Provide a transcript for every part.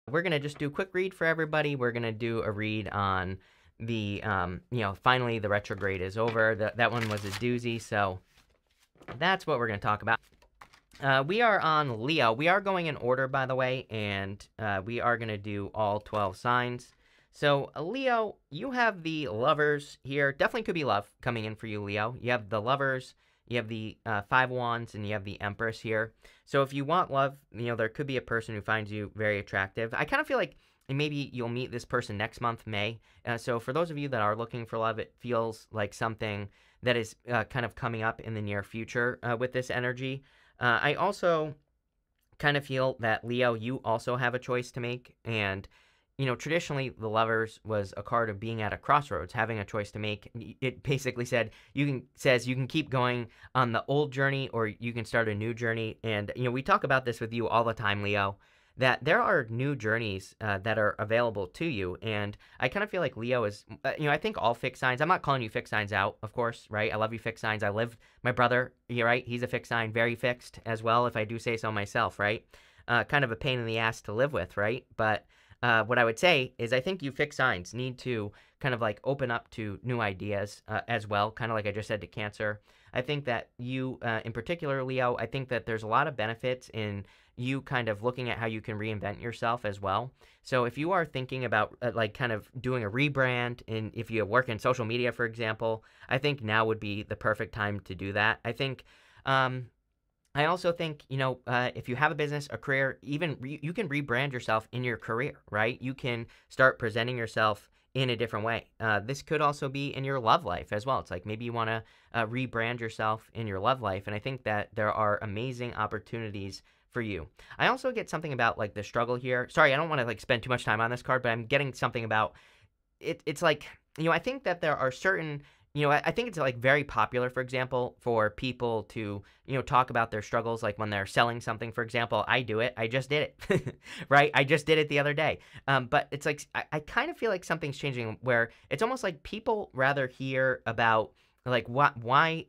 We're gonna just do a quick read for everybody. We're gonna do a read on finally the retrograde is over. That one was a doozy, so that's what we're gonna talk about. We are on Leo. We are going in order, by the way, and we are gonna do all 12 signs. So, Leo, you have the lovers here. Definitely could be love coming in for you, Leo. You have the lovers, you have the five wands, and you have the empress here. So, if you want love, there could be a person who finds you very attractive. I kind of feel like maybe you'll meet this person next month, May. So, for those of you that are looking for love, it feels like something that is kind of coming up in the near future with this energy. I also kind of feel that Leo, you also have a choice to make. And, traditionally, the Lovers was a card of being at a crossroads, having a choice to make. It basically says you can keep going on the old journey or you can start a new journey. And, we talk about this with you all the time, Leo, that there are new journeys that are available to you. And I kind of feel like Leo is, I think all fixed signs, I'm not calling you fixed signs out, of course, right? I love you fixed signs. My brother, you're right, he's a fixed sign, very fixed as well, if I do say so myself, right? Kind of a pain in the ass to live with, right? But what I would say is I think you fixed signs need to kind of like open up to new ideas as well, kind of like I just said to Cancer. I think that you, in particular, Leo, I think that there's a lot of benefits in you kind of looking at how you can reinvent yourself as well. So if you are thinking about like kind of doing a rebrand, and if you work in social media, for example, I think now would be the perfect time to do that. I also think, if you have a business, a career, even you can rebrand yourself in your career, right? You can start presenting yourself in a different way. This could also be in your love life as well. It's like maybe you want to rebrand yourself in your love life. And I think that there are amazing opportunities for you. I also get something about like the struggle here. Sorry, I don't want to like spend too much time on this card, but I'm getting something about it. It's like, I think that there are certain I think it's like very popular, for example, for people to, talk about their struggles, like when they're selling something, for example. I do it. I just did it, right? I just did it the other day. But it's like, I kind of feel like something's changing where it's almost like people rather hear about like why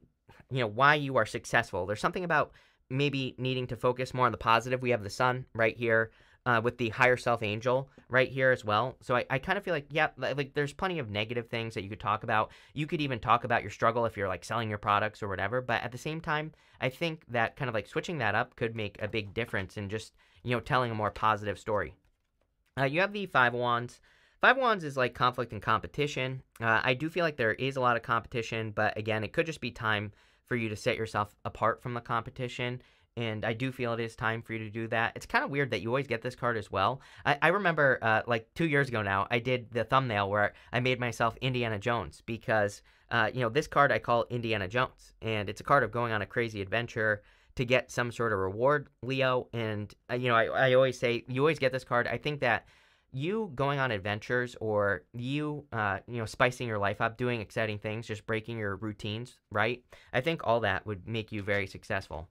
you are successful. There's something about maybe needing to focus more on the positive. We have the sun right here with the higher self angel right here as well. So I kind of feel like, yeah, like there's plenty of negative things that you could talk about. You could even talk about your struggle if you're like selling your products or whatever. But at the same time, I think that kind of like switching that up could make a big difference in just, telling a more positive story. You have the Five of Wands. Five of Wands is like conflict and competition. I do feel like there is a lot of competition, but again, it could just be time for you to set yourself apart from the competition. And I do feel it is time for you to do that. It's kind of weird that you always get this card as well. I remember like 2 years ago now, I did the thumbnail where I made myself Indiana Jones because, this card I call Indiana Jones. And it's a card of going on a crazy adventure to get some sort of reward, Leo. And, I always say, you always get this card. I think that you going on adventures or you, spicing your life up, doing exciting things, just breaking your routines, right? I think all that would make you very successful.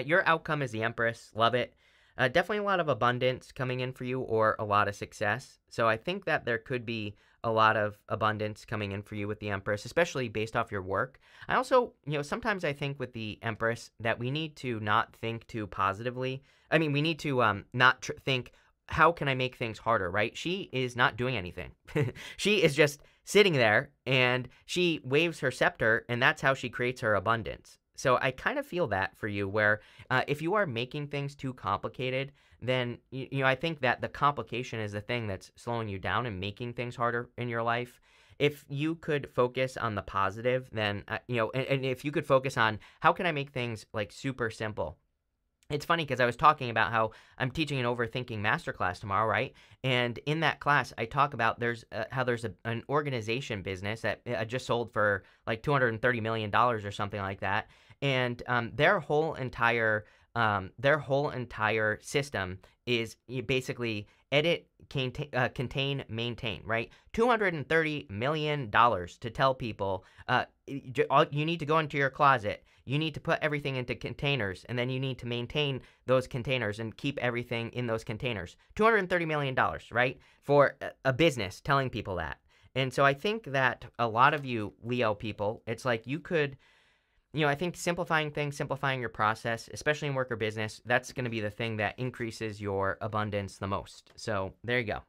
Your outcome is the Empress. Love it. Definitely a lot of abundance coming in for you or a lot of success. So I think that there could be a lot of abundance coming in for you with the Empress, especially based off your work. I also, sometimes I think with the Empress that we need to not think too positively. I mean, we need to not think, how can I make things harder, right? She is not doing anything. She is just sitting there and she waves her scepter and that's how she creates her abundance. So I kind of feel that for you where if you are making things too complicated, then, I think that the complication is the thing that's slowing you down and making things harder in your life. If you could focus on the positive, then, and if you could focus on how can I make things like super simple. It's funny because I was talking about how I'm teaching an overthinking masterclass tomorrow, right? And in that class, I talk about how there's an organization business that just sold for like $230 million or something like that, and their whole entire system is basically edit, contain, maintain, right? $230 million to tell people you need to go into your closet. You need to put everything into containers, and then you need to maintain those containers and keep everything in those containers. $230 million, right? For a business telling people that. And so I think that a lot of you Leo people, it's like you could I think simplifying things, simplifying your process, especially in work or business, that's going to be the thing that increases your abundance the most. So there you go.